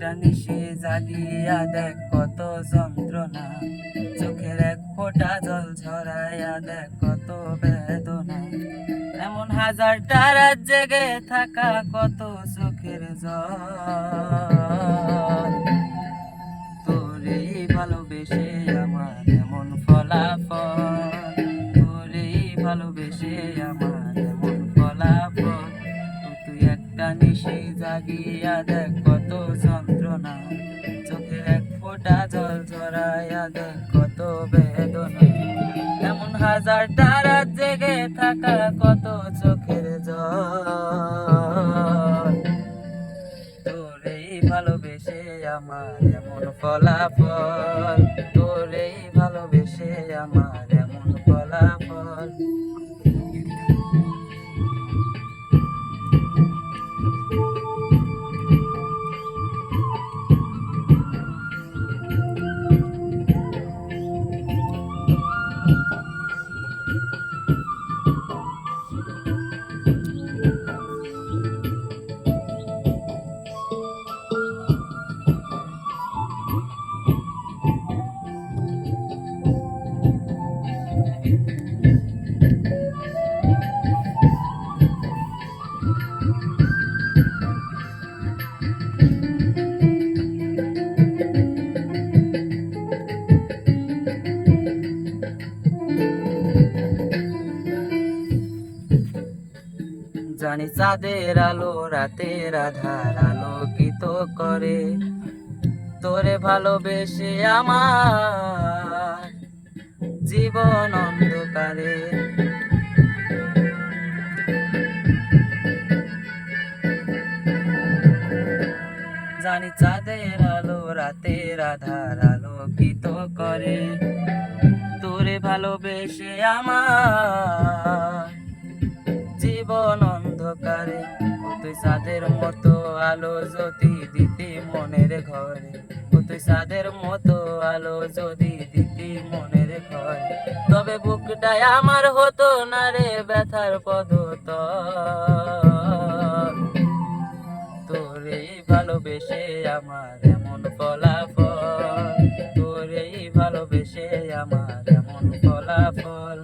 একটা নিশে জাগিয়া দেখ কত যন্ত্রণা, চোখের এক ফোঁটা জল ঝরাইয়া দেখ কত বেদনা। এমন হাজারটা রাত জেগে থাকা কত চোখের জল, তোরেই ভালোবেসে আমার এমন ফলাফল, তোরেই ভালোবেসে আমার এমন ফলাফল। তুই একটা নিশে জাগিয়া দেখ কত যন্ত্রণা, চোখের এক ফোঁটা জল ঝরাইয়া দেখ কত বেদনা। এমন হাজারটা রাত জেগে থাকা কত চোখের জল, তোরেই ভালোবেসে আমার এমন ফলাফল, তোরেই ভালোবেসে আমার এমন ফলাফল। জানি চাঁদের আলো রাতের আধার আলোকিত করে, তোরে ভালোবেসে আমার জীবন অন্ধকারে। জানি চাঁদের আলো রাতের আধার আলোকিত করে, তোরে ভালোবেসে আমার জীবন অন্ধকারে। তুই চাঁদের মতো আলো যদি দিতি মনের ঘরে, তুই চাঁদের মতো আলো যদি দিতি মনের ঘরে, তবে বুকটাই আমার হতো না রে ব্যথার পদতল। তোরেই ভালোবেসে আমার এমন ফলাফল, তোরেই ভালোবেসে আমার এমন ফলাফল।